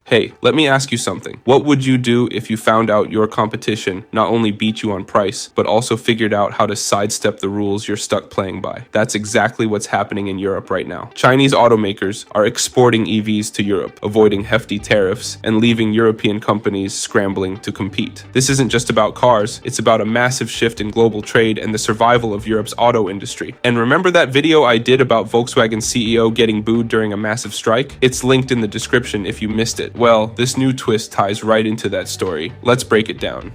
Hey, let me ask you something. What would you do if you found out your competition not only beat you on price, but also figured out how to sidestep the rules you're stuck playing by? That's exactly what's happening in Europe right now. Chinese automakers are exporting EVs to Europe, avoiding hefty tariffs, and leaving European companies scrambling to compete. This isn't just about cars, it's about a massive shift in global trade and the survival of Europe's auto industry. And remember that video I did about Volkswagen's CEO getting booed during a massive strike? It's linked in the description if you missed it. Well, this new twist ties right into that story. Let's break it down.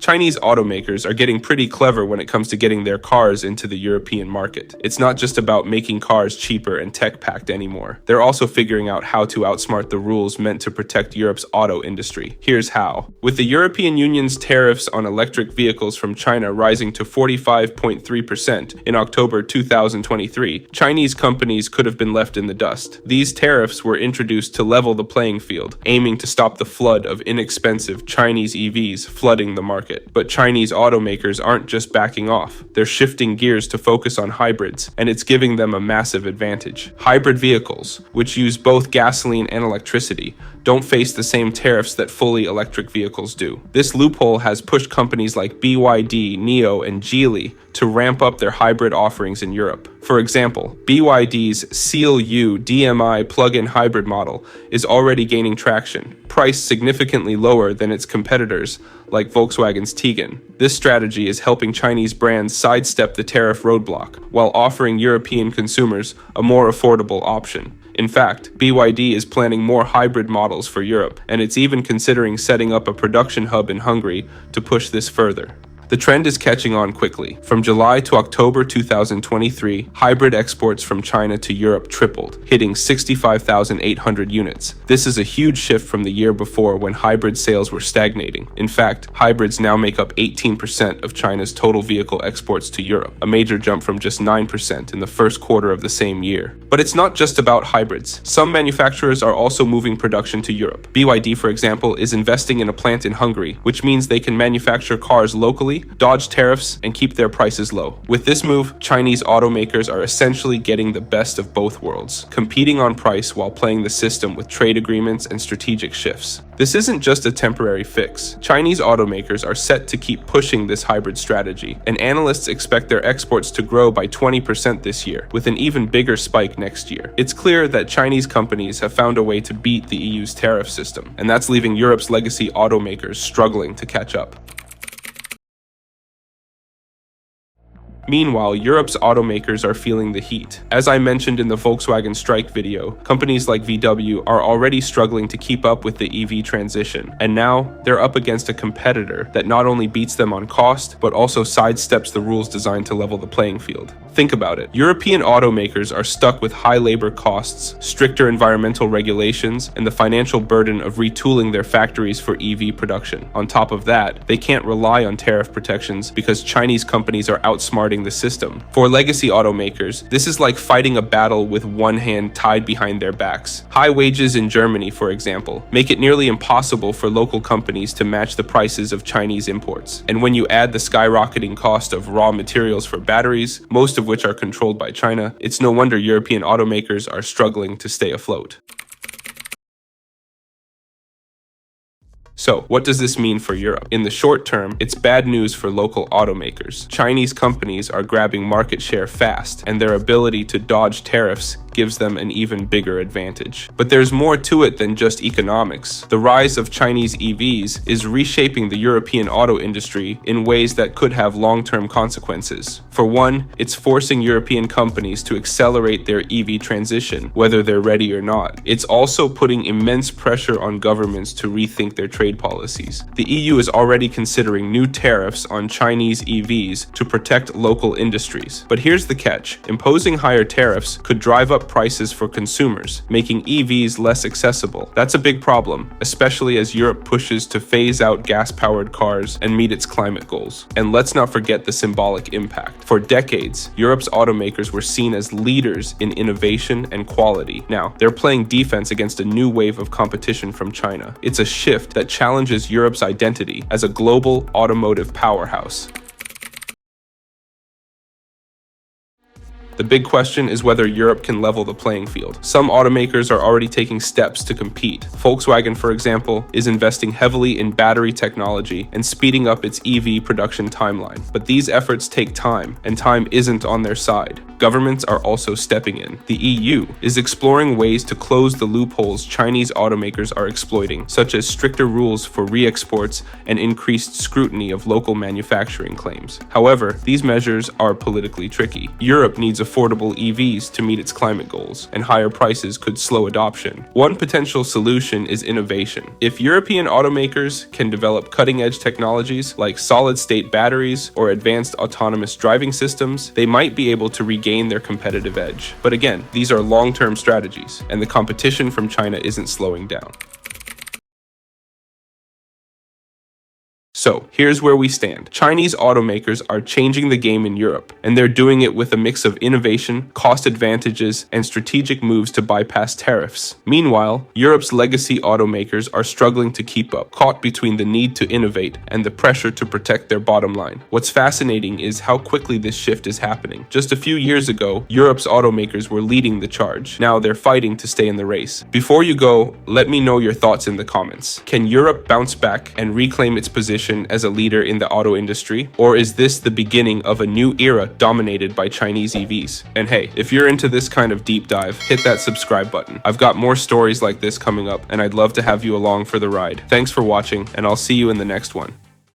Chinese automakers are getting pretty clever when it comes to getting their cars into the European market. It's not just about making cars cheaper and tech-packed anymore. They're also figuring out how to outsmart the rules meant to protect Europe's auto industry. Here's how. With the European Union's tariffs on electric vehicles from China rising to 45.3% in October 2023, Chinese companies could have been left in the dust. These tariffs were introduced to level the playing field, aiming to stop the flood of inexpensive Chinese EVs flooding the market. But Chinese automakers aren't just backing off. They're shifting gears to focus on hybrids, and it's giving them a massive advantage. Hybrid vehicles, which use both gasoline and electricity, don't face the same tariffs that fully electric vehicles do. This loophole has pushed companies like BYD, NIO, and Geely to ramp up their hybrid offerings in Europe. For example, BYD's Seal U DMI plug-in hybrid model is already gaining traction, priced significantly lower than its competitors like Volkswagen's Tiguan. This strategy is helping Chinese brands sidestep the tariff roadblock while offering European consumers a more affordable option. In fact, BYD is planning more hybrid models for Europe, and it's even considering setting up a production hub in Hungary to push this further. The trend is catching on quickly. From July to October 2023, hybrid exports from China to Europe tripled, hitting 65,800 units. This is a huge shift from the year before when hybrid sales were stagnating. In fact, hybrids now make up 18% of China's total vehicle exports to Europe, a major jump from just 9% in the first quarter of the same year. But it's not just about hybrids. Some manufacturers are also moving production to Europe. BYD, for example, is investing in a plant in Hungary, which means they can manufacture cars locally, dodge tariffs, and keep their prices low. With this move, Chinese automakers are essentially getting the best of both worlds, competing on price while playing the system with trade agreements and strategic shifts. This isn't just a temporary fix. Chinese automakers are set to keep pushing this hybrid strategy, and analysts expect their exports to grow by 20% this year, with an even bigger spike next year. It's clear that Chinese companies have found a way to beat the EU's tariff system, and that's leaving Europe's legacy automakers struggling to catch up. Meanwhile, Europe's automakers are feeling the heat. As I mentioned in the Volkswagen strike video, companies like VW are already struggling to keep up with the EV transition, and now they're up against a competitor that not only beats them on cost, but also sidesteps the rules designed to level the playing field. Think about it. European automakers are stuck with high labor costs, stricter environmental regulations, and the financial burden of retooling their factories for EV production. On top of that, they can't rely on tariff protections because Chinese companies are outsmarting the system. For legacy automakers, this is like fighting a battle with one hand tied behind their backs. High wages in Germany, for example, make it nearly impossible for local companies to match the prices of Chinese imports. And when you add the skyrocketing cost of raw materials for batteries, most of which are controlled by China, it's no wonder European automakers are struggling to stay afloat. So, what does this mean for Europe? In the short term, it's bad news for local automakers. Chinese companies are grabbing market share fast, and their ability to dodge tariffs gives them an even bigger advantage. But there's more to it than just economics. The rise of Chinese EVs is reshaping the European auto industry in ways that could have long-term consequences. For one, it's forcing European companies to accelerate their EV transition, whether they're ready or not. It's also putting immense pressure on governments to rethink their trade policies. The EU is already considering new tariffs on Chinese EVs to protect local industries. But here's the catch. Imposing higher tariffs could drive up prices for consumers, making EVs less accessible. That's a big problem, especially as Europe pushes to phase out gas-powered cars and meet its climate goals. And let's not forget the symbolic impact. For decades, Europe's automakers were seen as leaders in innovation and quality. Now, they're playing defense against a new wave of competition from China. It's a shift that challenges Europe's identity as a global automotive powerhouse. The big question is whether Europe can level the playing field. Some automakers are already taking steps to compete. Volkswagen, for example, is investing heavily in battery technology and speeding up its EV production timeline. But these efforts take time, and time isn't on their side. Governments are also stepping in. The EU is exploring ways to close the loopholes Chinese automakers are exploiting, such as stricter rules for re-exports and increased scrutiny of local manufacturing claims. However, these measures are politically tricky. Europe needs affordable EVs to meet its climate goals, and higher prices could slow adoption. One potential solution is innovation. If European automakers can develop cutting-edge technologies like solid-state batteries or advanced autonomous driving systems, they might be able to regain their competitive edge. But again, these are long-term strategies, and the competition from China isn't slowing down. So, here's where we stand. Chinese automakers are changing the game in Europe, and they're doing it with a mix of innovation, cost advantages, and strategic moves to bypass tariffs. Meanwhile, Europe's legacy automakers are struggling to keep up, caught between the need to innovate and the pressure to protect their bottom line. What's fascinating is how quickly this shift is happening. Just a few years ago, Europe's automakers were leading the charge. Now they're fighting to stay in the race. Before you go, let me know your thoughts in the comments. Can Europe bounce back and reclaim its position as a leader in the auto industry? Or is this the beginning of a new era dominated by Chinese EVs? And hey, if you're into this kind of deep dive, hit that subscribe button. I've got more stories like this coming up, and I'd love to have you along for the ride. Thanks for watching, and I'll see you in the next one.